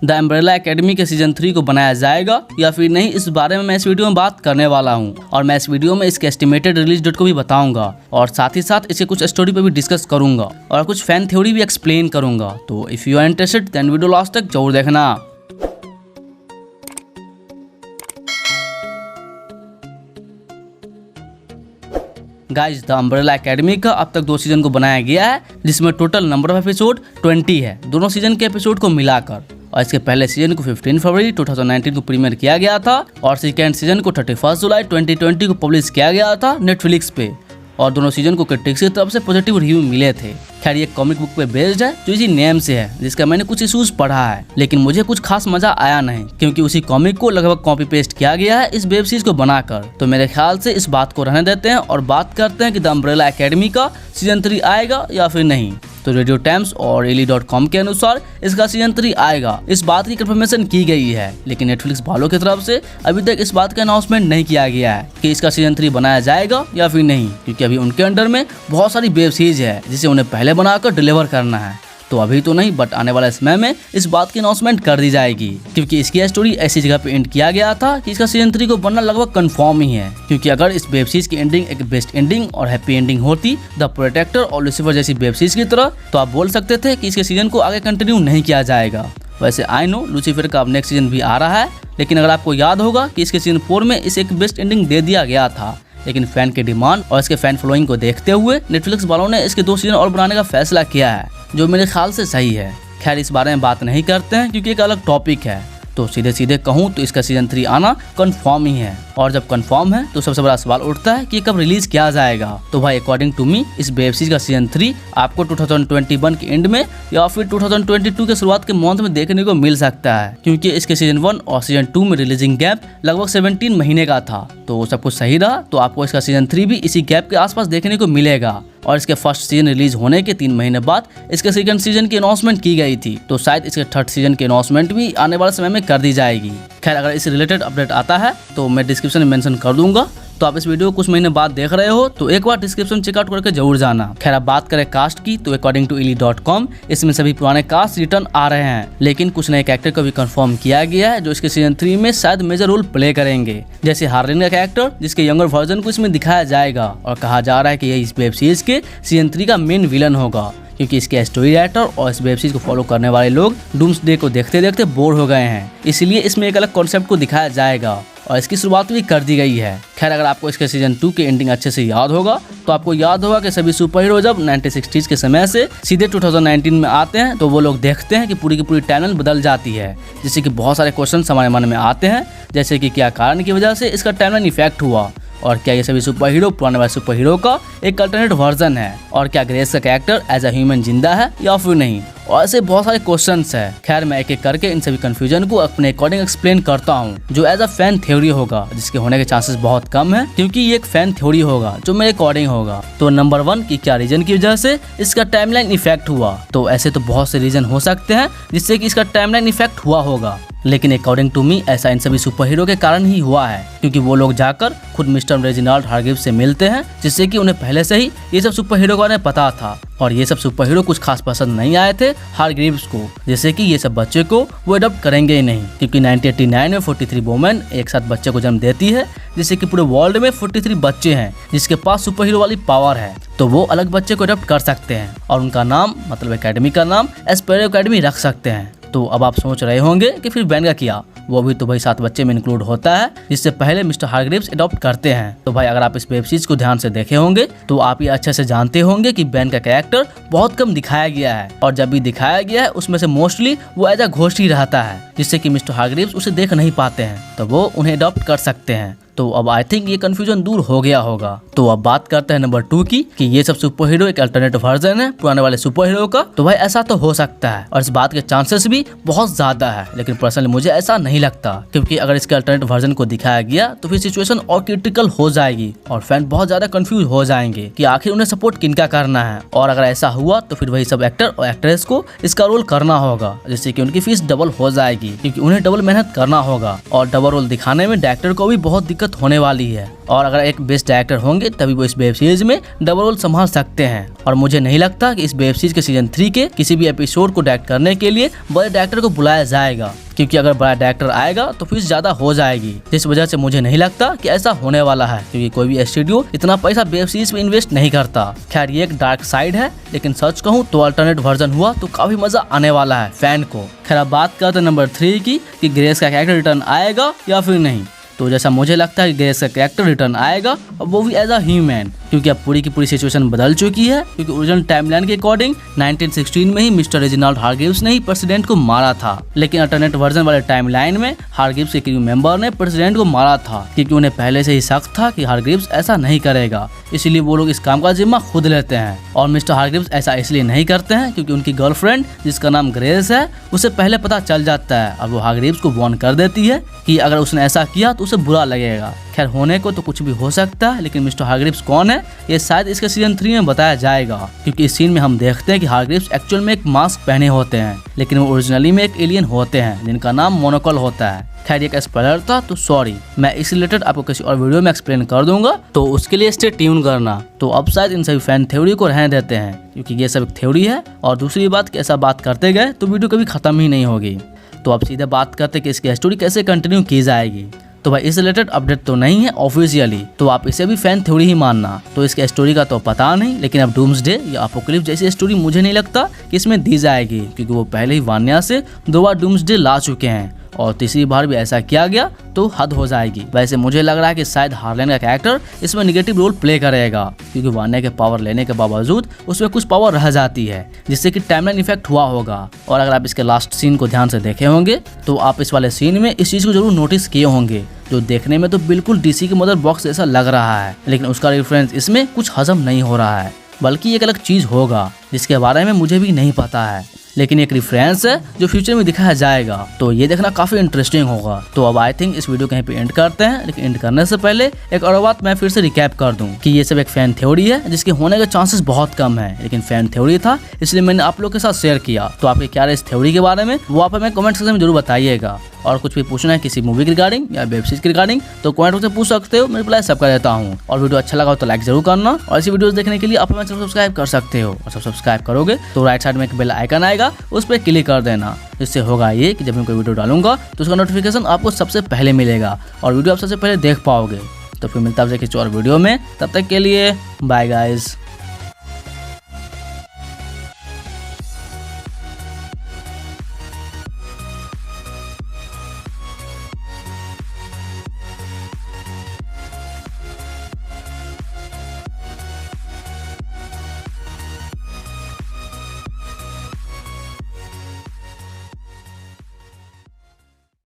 The umbrella academy के season 3 को बनाया जाएगा या फिर नहीं, इस बारे में मैं इस वीडियो में बात करने वाला हूँ। और मैं इस वीडियो में इसके एस्टिमेटेड रिलीज डेट को भी बताऊंगा और साथ ही साथ इसके कुछ स्टोरी पे भी डिस्कस करूंगा और कुछ फैन थ्योरी भी एक्सप्लेन करूंगा। तो if you are interested then video last तक जरूर देखना। गाइज द अम्ब्रेला एकेडमी का अब तक 2 सीजन को बनाया गया है, जिसमें टोटल नंबर ऑफ एपिसोड 20 है, दोनों सीजन के एपिसोड को मिलाकर। और इसके पहले सीजन को 15 फरवरी 2019 को प्रीमियर किया गया था और सेकेंड सीजन को 31 जुलाई 2020 को पब्लिश किया गया था नेटफ्लिक्स पे। और दोनों सीजन को क्रिटिक्स की तरफ से पॉजिटिव रिव्यू मिले थे। खैर ये कॉमिक बुक पे बेस्ड है जो इसी नेम से है, जिसका मैंने कुछ इशूज पढ़ा है, लेकिन मुझे कुछ खास मजा आया नहीं क्योंकि उसी कॉमिक को लगभग कॉपी पेस्ट किया गया है इस वेब सीरीज को बनाकर। तो मेरे ख्याल से इस बात को रहने देते हैं और बात करते हैं कि द अम्ब्रेला एकेडमी का सीजन 3 आएगा या फिर नहीं। तो रेडियो टाइम्स और Daily.com के अनुसार इसका सीजन 3 आएगा, इस बात की कंफर्मेशन की गई है, लेकिन नेटफ्लिक्स वालों की तरफ से अभी तक इस बात का अनाउंसमेंट नहीं किया गया है कि इसका सीजन 3 बनाया जाएगा या फिर नहीं, क्योंकि अभी उनके अंडर में बहुत सारी वेब सीरीज है जिसे उन्हें पहले बनाकर डिलीवर करना है। तो अभी तो नहीं, बट आने वाले समय में इस बात की अनाउंसमेंट कर दी जाएगी, क्योंकि इसकी स्टोरी ऐसी जगह पे एंड किया गया था कि इसका सीजन 3 को बनना लगभग कंफर्म ही है। क्योंकि अगर इस वेब सीरीज की एंडिंग एक बेस्ट एंडिंग और हैप्पी एंडिंग होती द प्रोटेक्टर और लूसीफर जैसी वेब सीरीज की तरह, तो आप बोल सकते थे कि इसके सीजन को आगे कंटिन्यू नहीं किया जाएगा। वैसे आई नो लूसीफर का अब नेक्स्ट सीजन भी आ रहा है, लेकिन अगर आपको याद होगा कि इसके सीजन 4 में इसे एक बेस्ट एंडिंग दे दिया गया था, लेकिन फैन के डिमांड और इसके फैन फॉलोइंग को देखते हुए नेटफ्लिक्स वालों ने इसके 2 सीजन और बनाने का फैसला किया है, जो मेरे ख्याल से सही है। खैर इस बारे में बात नहीं करते हैं क्योंकि एक अलग टॉपिक है। तो सीधे सीधे कहूँ तो इसका सीजन 3 आना कंफर्म ही है, और जब कंफर्म है तो सबसे बड़ा सवाल उठता है कि कब रिलीज किया जाएगा। तो भाई अकॉर्डिंग टू मी इस वेब सीरीज का सीजन 3 आपको 2021 के एंड में या फिर 2022 के शुरुआत के मंथ में देखने को मिल सकता है, क्योंकि इसके सीजन 1 और सीजन 2 में रिलीजिंग गैप लगभग 17 महीने का था। तो सब कुछ सही रहा तो आपको इसका सीजन 3 भी इसी गैप के आसपास देखने को मिलेगा। और इसके फर्स्ट सीजन रिलीज होने के 3 महीने बाद इसके सेकंड सीजन की अनाउंसमेंट की गई थी, तो शायद इसके थर्ड सीजन की अनाउंसमेंट भी आने वाले समय में कर दी जाएगी। खैर अगर इस रिलेटेड अपडेट आता है तो मैं डिस्क्रिप्शन में मेंशन कर दूंगा। तो आप इस वीडियो को कुछ महीने बाद देख रहे हो तो एक बार डिस्क्रिप्शन चेकआउट करके जरूर जाना। खैर अब बात करें कास्ट की तो अकॉर्डिंग टू Daily.com इसमें सभी पुराने कास्ट रिटर्न आ रहे हैं, लेकिन कुछ नए कैरेक्टर को भी कंफर्म किया गया है जो इसके सीजन 3 में शायद मेजर रोल प्ले करेंगे। जैसे हार्लिन का कैरेक्टर जिसके यंगर वर्जन को इसमें दिखाया जाएगा, और कहा जा रहा है कि यह इस वेब सीरीज के सीजन 3 का मेन विलन होगा, क्योंकि इसके स्टोरी राइटर और इस वेब सीरीज को फॉलो करने वाले लोग डूम्सडे को देखते देखते बोर हो गए हैं, इसलिए इसमें एक अलग कॉन्सेप्ट को दिखाया जाएगा और इसकी शुरुआत भी कर दी गई है। खैर अगर आपको इसके सीजन 2 के एंडिंग अच्छे से याद होगा तो आपको याद होगा कि सभी सुपर हीरो जब 1960s के समय से सीधे 2019 में आते हैं तो वो लोग देखते हैं कि पूरी की पूरी टाइमलाइन बदल जाती है, जिससे कि बहुत सारे क्वेश्चन हमारे मन में आते हैं, जैसे कि क्या कारण की वजह से इसका टाइमलाइन इफेक्ट हुआ, और क्या ये सभी सुपर हीरो पुराने वाले सुपर हीरो का एक अल्टरनेट वर्जन है, और क्या ग्रेस का कैरेक्टर एज अ ह्यूमन जिंदा है या फिर नहीं, और ऐसे बहुत सारे क्वेश्चंस है। खैर मैं एक एक करके इन सभी कंफ्यूजन को अपने अकॉर्डिंग एक्सप्लेन करता हूँ, जो एज अ फैन थ्योरी होगा, जिसके होने के चांसेस बहुत कम है क्योंकि ये एक फैन थ्योरी होगा जो मेरे अकॉर्डिंग होगा। तो नंबर 1 की क्या रीजन की वजह से इसका टाइमलाइन इफेक्ट हुआ, तो ऐसे तो बहुत से रीजन हो सकते हैं जिससे कि इसका टाइमलाइन इफेक्ट हुआ होगा, लेकिन अकॉर्डिंग टू मी ऐसा इन सभी सुपर हीरो के कारण ही हुआ है, क्योंकि वो लोग जाकर खुद मिस्टर रेजिनाल्ड हारग्रीव्स से मिलते हैं, जिससे कि उन्हें पहले से ही ये सब सुपर हीरो के बारे में पता था, और ये सब सुपर हीरो कुछ खास पसंद नहीं आए थे हारग्रीव्स को, जैसे कि ये सब बच्चे को वो अडॉप्ट करेंगे ही नहीं, क्योंकि 1989 में 43 वुमेन एक साथ बच्चे को जन्म देती है, जिससे कि पूरे वर्ल्ड में 43 बच्चे हैं जिसके पास सुपर हीरो वाली पावर है, तो वो अलग बच्चे को अडॉप्ट कर सकते हैं और उनका नाम मतलब एकेडमी का नाम एस्पेरो एकेडमी रख सकते हैं। तो अब आप सोच रहे होंगे कि फिर बैन का किया, वो भी तो भाई 7 बच्चे में इंक्लूड होता है, जिससे पहले मिस्टर हारग्रीव्स अडॉप्ट करते हैं। तो भाई अगर आप इस वेब सीरीज को ध्यान से देखे होंगे तो आप ये अच्छे से जानते होंगे कि बैन का कैरेक्टर बहुत कम दिखाया गया है, और जब भी दिखाया गया है उसमें से मोस्टली वो एज अ घोस्ट ही रहता है, जिससे कि मिस्टर हारग्रीव्स उसे देख नहीं पाते हैं, तो वो उन्हें अडॉप्ट कर सकते हैं। तो अब आई थिंक ये कंफ्यूजन दूर हो गया होगा। तो अब बात करते हैं नंबर 2 की कि ये सब सुपर हीरो एक अल्टरनेटिव वर्जन है पुराने वाले सुपर हीरो का। तो भाई ऐसा तो हो सकता है और इस बात के चांसेस भी बहुत ज्यादा है, लेकिन पर्सनली मुझे ऐसा नहीं लगता, क्योंकि अगर इसके अल्टरनेटिव वर्जन को दिखाया गया तो फिर सिचुएशन और क्रिटिकल हो जाएगी और फैन बहुत ज्यादा कंफ्यूज हो जाएंगे कि आखिर उन्हें सपोर्ट किनका करना है। और अगर ऐसा हुआ तो फिर वही सब एक्टर और एक्ट्रेस को इसका रोल करना होगा, जिससे कि उनकी फीस डबल हो जाएगी, क्योंकि उन्हें डबल मेहनत करना होगा और डबल रोल दिखाने में डायरेक्टर को भी बहुत दिक्कत दिक्कत होने वाली है और अगर एक बेस्ट डायरेक्टर होंगे तभी वो इस वेब सीरीज में डबल रोल संभाल सकते हैं। और मुझे नहीं लगता कि इस वेब सीरीज के सीजन 3 के किसी भी एपिसोड को डायरेक्ट करने के लिए बड़े डायरेक्टर को बुलाया जाएगा, क्योंकि अगर बड़ा डायरेक्टर आएगा तो फीस ज्यादा हो जाएगी, जिस वजह से मुझे नहीं लगता कि ऐसा होने वाला है, क्योंकि कोई भी स्टूडियो इतना पैसा वेब सीरीज में इन्वेस्ट नहीं करता। खैर ये एक डार्क साइड है, लेकिन सच कहूँ तो अल्टरनेट वर्जन हुआ तो काफी मजा आने वाला है फैन को। खैर अब बात करते हैं नंबर 3 की कि ग्रेस का कैरेक्टर रिटर्न आएगा या फिर नहीं। तो जैसा मुझे लगता है कि ग्रेस का कैरेक्टर रिटर्न आएगा, और वो भी एज अ ह्यूमन, क्योंकि अब पूरी की पूरी सिचुएशन बदल चुकी है। क्योंकि ओरिजिनल टाइमलाइन के अकॉर्डिंग 1916 में ही मिस्टर रेजिनाल्ड हारग्रीव्स ने ही प्रेसिडेंट को मारा था, लेकिन अल्टरनेट वर्जन वाले टाइमलाइन में हारग्रीव्स के क्रू मेंबर ने प्रेसिडेंट को मारा था, क्योंकि उन्हें पहले से ही शक था कि हारग्रीव्स ऐसा नहीं करेगा, इसलिए वो लोग इस काम का जिम्मा खुद लेते हैं। और मिस्टर हारग्रीव्स ऐसा इसलिए नहीं करते हैं क्योंकि उनकी गर्लफ्रेंड जिसका नाम ग्रेस है उसे पहले पता चल जाता है और वो हारग्रीव्स को वार्न कर देती है कि अगर उसने ऐसा किया तो उसे बुरा लगेगा। खैर होने को तो कुछ भी हो सकता है, लेकिन मिस्टर हारग्रीव्स कौन है ये शायद इसके सीजन 3 में बताया जाएगा, क्योंकि इस सीन में हम देखते हैं कि हारग्रीव्स एक्चुअल में एक मास्क पहने होते हैं, लेकिन वो ओरिजिनली में एक एलियन होते हैं जिनका नाम मोनोकल होता है। खैर ये एक स्पॉइलर था तो सॉरी, मैं इस रिलेटेड आपको किसी और वीडियो में एक्सप्लेन कर दूंगा, तो उसके लिए स्टे ट्यून करना। तो अब शायद इन सभी फैन थ्योरी को रहने देते हैं, क्योंकि ये सब एक थ्योरी है, और दूसरी बात कि ऐसा बात करते गए तो वीडियो कभी खत्म ही नहीं होगी। तो अब सीधे बात करते कि इसकी स्टोरी कैसे कंटिन्यू की जाएगी। तो भाई इस रिलेटेड अपडेट तो नहीं है ऑफिशियली, तो आप इसे भी फैन थ्योरी ही मानना। तो इसके स्टोरी का तो पता नहीं, लेकिन अब डूम्सडे या अपोकलिप्स जैसी स्टोरी मुझे नहीं लगता कि इसमें दी जाएगी, क्योंकि वो पहले ही वान्या से 2 बार डूम्सडे ला चुके हैं, और तीसरी बार भी ऐसा किया गया तो हद हो जाएगी। वैसे मुझे लग रहा है कि शायद हार्लैंड का कैरेक्टर इसमें निगेटिव रोल प्ले करेगा, क्योंकि वान्या के पावर लेने के बावजूद उसमें कुछ पावर रह जाती है, जिससे कि टाइमलाइन इफेक्ट हुआ होगा। और अगर आप इसके लास्ट सीन को ध्यान से देखे होंगे तो आप इस वाले सीन में इस चीज को जरूर नोटिस किए होंगे, जो देखने में तो बिल्कुल डीसी के मदर बॉक्स जैसा लग रहा है, लेकिन उसका रेफरेंस इसमें कुछ हजम नहीं हो रहा है, बल्कि एक अलग चीज होगा जिसके बारे में मुझे भी नहीं पता है, लेकिन एक रेफरेंस है जो फ्यूचर में दिखाया जाएगा। तो ये देखना काफी इंटरेस्टिंग होगा। तो अब आई थिंक इस वीडियो कहीं पे एंड करते हैं, लेकिन एंड करने से पहले एक और बात मैं फिर से रिकैप कर दूं कि ये सब एक फैन थ्योरी है जिसके होने के चांसेस बहुत कम है, लेकिन फैन थ्योरी था इसलिए मैंने आप लोग के साथ शेयर किया। तो आपके क्या इस थ्योरी के बारे में वो आप हमें कमेंट सेक्शन में जरूर बताइएगा, और कुछ भी पूछना है किसी मूवी के रिगार्डिंग या वेब सीरीज के रिगार्डिंग तो कमेंट से पूछ सकते हो, मैं रिप्लाई सब कर देता हूँ। और वीडियो अच्छा लगा हो तो लाइक जरूर करना, और ऐसी वीडियोस देखने के लिए आप हमारे चैनल को सब्सक्राइब कर सकते हो, और सब्सक्राइब करोगे तो राइट साइड में एक बेल आइकन आएगा, उस पर क्लिक कर देना। इससे होगा ये कि जब मैं कोई वीडियो डालूंगा तो उसका नोटिफिकेशन आपको सबसे पहले मिलेगा और वीडियो आप सबसे पहले देख पाओगे। तो फिर मिलता है किसी और वीडियो में, तब तक के लिए बाय गाइज।